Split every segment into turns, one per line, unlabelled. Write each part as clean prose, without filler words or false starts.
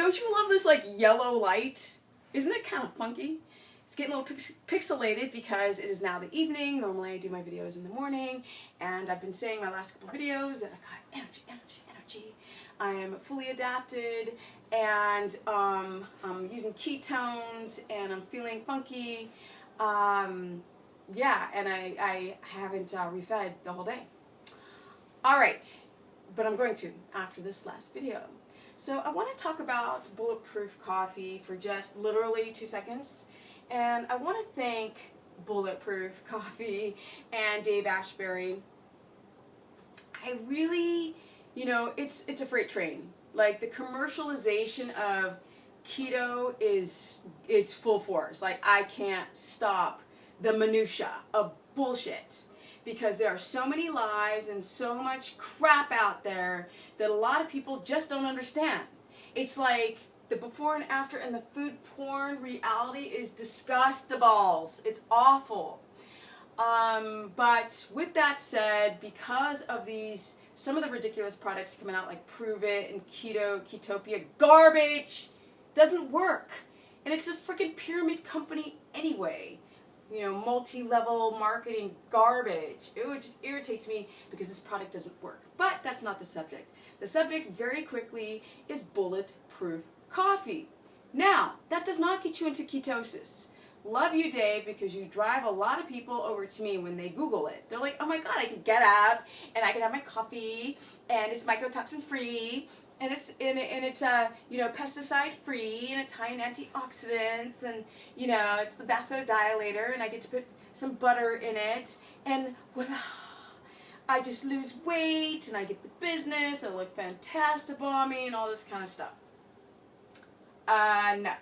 Don't you love this like yellow light? Isn't it kind of funky? It's getting a little pixelated because it is now the evening. Normally I do my videos in the morning, and I've been saying my last couple videos that I've got energy, energy, energy. I am fully adapted, and I'm using ketones, and I'm feeling funky. Yeah, and I haven't refed the whole day. Alright, but I'm going to after this last video. So I want to talk about Bulletproof Coffee for just literally 2 seconds. And I want to thank Bulletproof Coffee and Dave Ashbury. I really, you know, it's a freight train. Like, the commercialization of keto it's full force. Like, I can't stop the minutia of bullshit, because there are so many lies and so much crap out there that a lot of people just don't understand. It's like the before and after, and the food porn reality is disgustables. It's awful. But with that said, because of some of the ridiculous products coming out like Prove It and Keto, Ketopia, garbage, doesn't work. And it's a freaking pyramid company anyway. You know, multi-level marketing garbage. It just irritates me because this product doesn't work. But that's not the subject. The subject, very quickly, is Bulletproof Coffee. Now, that does not get you into ketosis. Love you, Dave, because you drive a lot of people over to me when they Google it. They're like, oh my God, I can get up and I can have my coffee, and it's mycotoxin free, and it's you know, pesticide free, and it's high in antioxidants, and you know, it's the vasodilator, and I get to put some butter in it, and voila, I just lose weight, and I get the business, I look fantastic on me, and all this kind of stuff. No.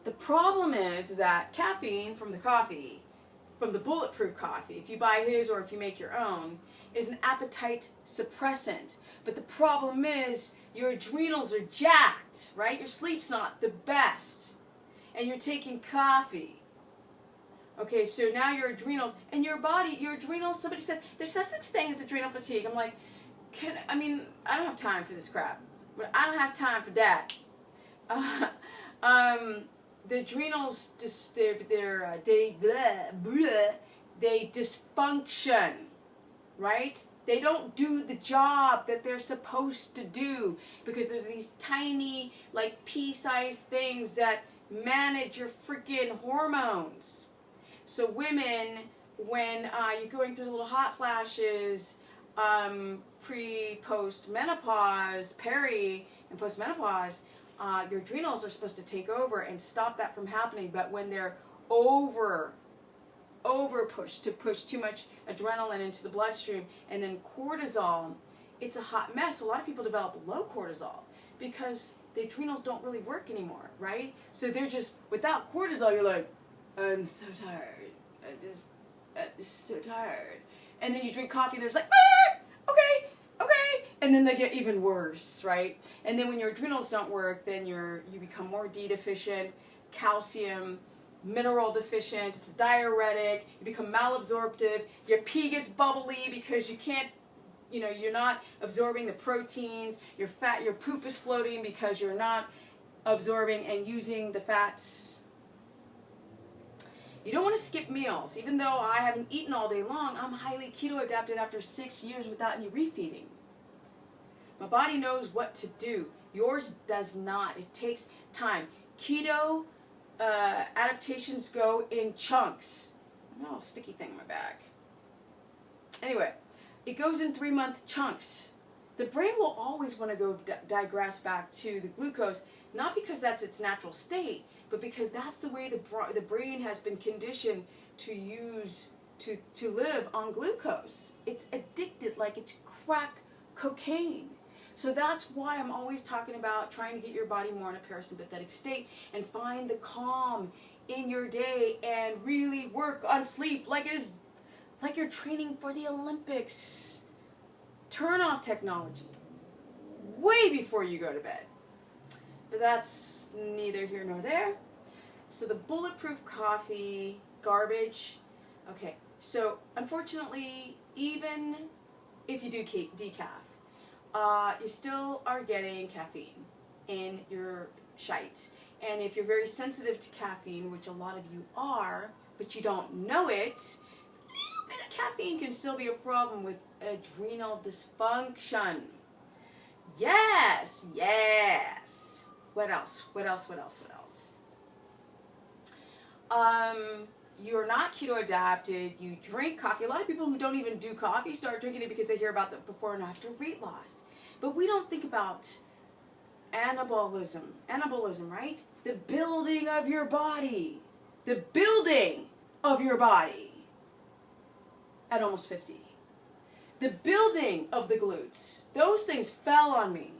The problem is that caffeine from the coffee, from the Bulletproof Coffee, if you buy his or if you make your own, is an appetite suppressant. But the problem is your adrenals are jacked, right? Your sleep's not the best, and you're taking coffee. Okay, so now your adrenals and your body, your adrenals, somebody said, there's no such thing as adrenal fatigue. I'm like, I don't have time for this crap. But I don't have time for that. The adrenals, they dysfunction, right? They don't do the job that they're supposed to do, because there's these tiny, like, pea-sized things that manage your freaking hormones. So women, when you're going through the little hot flashes, pre, post menopause, peri, and post menopause, your adrenals are supposed to take over and stop that from happening. But when they're over pushed, to push too much adrenaline into the bloodstream, and then cortisol, it's a hot mess. A lot of people develop low cortisol because the adrenals don't really work anymore, right? So they're just, without cortisol, you're like, I'm so tired. I'm just so tired. And then you drink coffee, there's like, okay. And then they get even worse, right? And then when your adrenals don't work, then you become more D deficient, calcium, mineral deficient, it's a diuretic, you become malabsorptive, your pee gets bubbly because you can't, you know, you're not absorbing the proteins, your poop is floating because you're not absorbing and using the fats. You don't want to skip meals. Even though I haven't eaten all day long, I'm highly keto adapted after 6 years without any refeeding. My body knows what to do. Yours does not. It takes time. Keto adaptations go in chunks. I got a little sticky thing in my back. Anyway, it goes in 3-month chunks. The brain will always want to go digress back to the glucose, not because that's its natural state, but because that's the way the brain has been conditioned to live on glucose. It's addicted like it's crack cocaine. So that's why I'm always talking about trying to get your body more in a parasympathetic state and find the calm in your day and really work on sleep like you're training for the Olympics. Turn off technology way before you go to bed. But that's neither here nor there. So the Bulletproof Coffee, garbage. Okay, so unfortunately, even if you do decaf, you still are getting caffeine in your shite. And if you're very sensitive to caffeine, which a lot of you are, but you don't know it, a little bit of caffeine can still be a problem with adrenal dysfunction. Yes, yes. What else? What else? What else? What else? You're not keto adapted. You drink coffee. A lot of people who don't even do coffee start drinking it because they hear about the before and after weight loss. But we don't think about anabolism, right? The building of your body. The building of your body at almost 50. The building of the glutes. Those things fell on me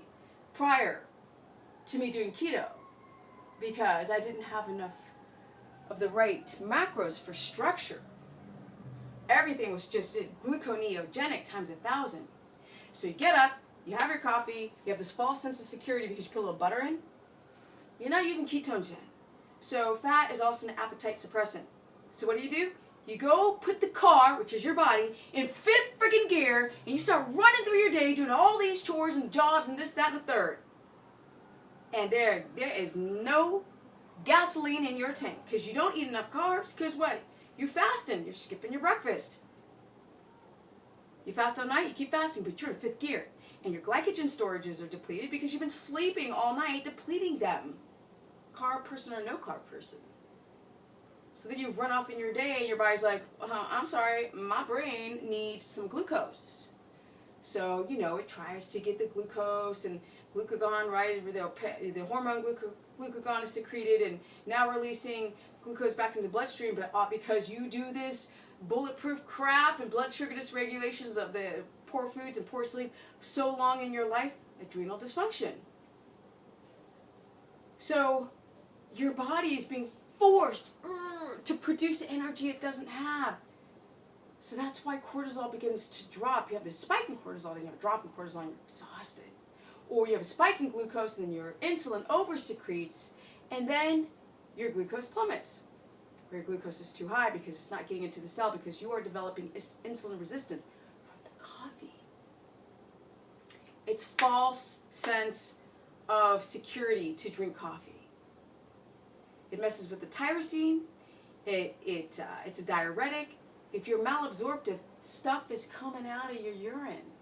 prior to me doing keto because I didn't have enough of the right macros for structure. Everything was just gluconeogenic times 1,000. So you get up, you have your coffee, you have this false sense of security because you put a little butter in. You're not using ketones yet. So fat is also an appetite suppressant. So what do? You go put the car, which is your body, in 5th freaking gear, and you start running through your day doing all these chores and jobs and this, that, and the third. And there is no gasoline in your tank because you don't eat enough carbs because what? You're fasting. You're skipping your breakfast. You fast all night, you keep fasting, but you're in 5th gear. And your glycogen storages are depleted because you've been sleeping all night depleting them. Carb person or no carb person. So then you run off in your day and your body's like, I'm sorry, my brain needs some glucose. So, it tries to get the glucose and glucagon, right? The hormone glucagon is secreted and now releasing glucose back into the bloodstream, but because you do this bulletproof crap and blood sugar dysregulations of the poor foods and poor sleep so long in your life, adrenal dysfunction. So your body is being forced to produce energy it doesn't have. So that's why cortisol begins to drop. You have this spike in cortisol, then you have a drop in cortisol, and you're exhausted. Or you have a spike in glucose, and then your insulin over-secretes, and then your glucose plummets. Or your glucose is too high because it's not getting into the cell because you are developing insulin resistance from the coffee. It's false sense of security to drink coffee. It messes with the tyrosine. It's a diuretic. If you're malabsorptive, stuff is coming out of your urine.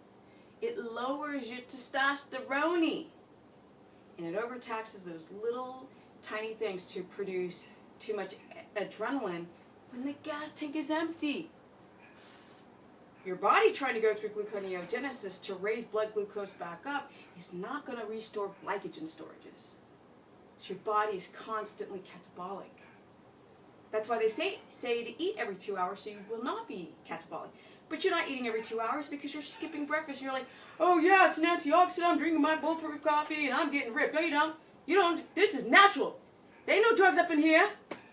It lowers your testosterone. And it overtaxes those little tiny things to produce too much adrenaline when the gas tank is empty. Your body trying to go through gluconeogenesis to raise blood glucose back up is not going to restore glycogen storages. So your body is constantly catabolic. That's why they say to eat every 2 hours so you will not be catabolic. But you're not eating every 2 hours because you're skipping breakfast. You're like, oh yeah, it's an antioxidant. I'm drinking my bulletproof coffee and I'm getting ripped. No, you don't. You don't. This is natural. There ain't no drugs up in here.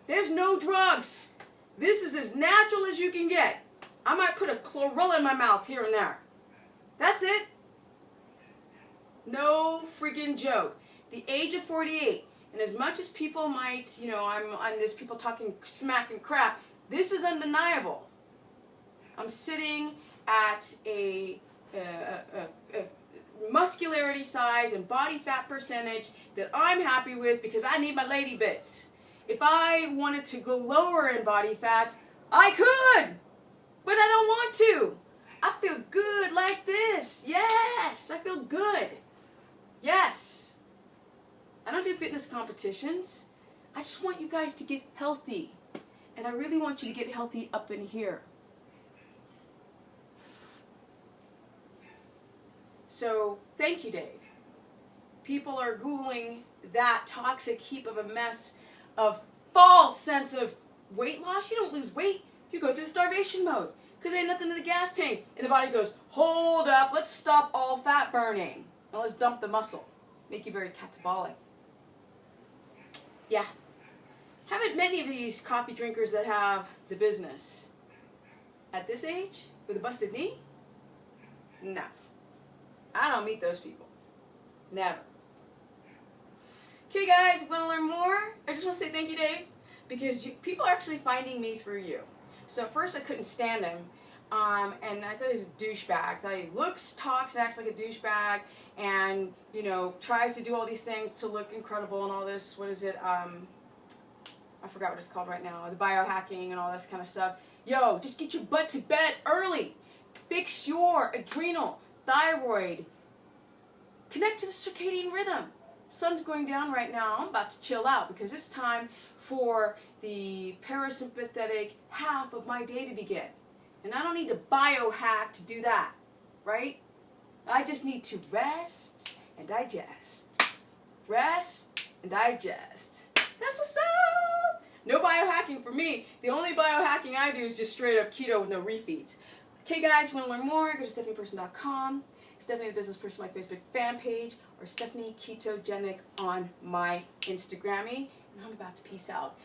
There's no drugs. This is as natural as you can get. I might put a chlorella in my mouth here and there. That's it. No freaking joke. The age of 48. And as much as people might, there's people talking smack and crap, this is undeniable. I'm sitting at a muscularity size and body fat percentage that I'm happy with because I need my lady bits. If I wanted to go lower in body fat, I could, but I don't want to. I feel good like this. Yes, I feel good. Yes. I don't do fitness competitions. I just want you guys to get healthy. And I really want you to get healthy up in here. So, thank you, Dave. People are Googling that toxic heap of a mess of false sense of weight loss. You don't lose weight. You go through the starvation mode. Because there ain't nothing in the gas tank. And the body goes, hold up, let's stop all fat burning. And let's dump the muscle. Make you very catabolic. Yeah. Haven't many of these coffee drinkers that have the business at this age with a busted knee? No. I don't meet those people. Never. Okay, guys, want to learn more? I just want to say thank you, Dave, because people are actually finding me through you. So at first I couldn't stand him. And I thought he was a douchebag. I thought he looks, talks, and acts like a douchebag, and you know, tries to do all these things to look incredible and all this. What is it? I forgot what it's called right now. The biohacking and all this kind of stuff. Yo, just get your butt to bed early. Fix your adrenal, thyroid. Connect to the circadian rhythm. Sun's going down right now. I'm about to chill out because it's time for the parasympathetic half of my day to begin. And I don't need to biohack to do that, right? I just need to rest and digest. Rest and digest. That's what's up. No biohacking for me. The only biohacking I do is just straight up keto with no refeeds. Okay guys, if you want to learn more, go to stephanieperson.com, Stephanie the Business Person, my Facebook fan page, or Stephanie Ketogenic on my Instagrammy. And I'm about to peace out.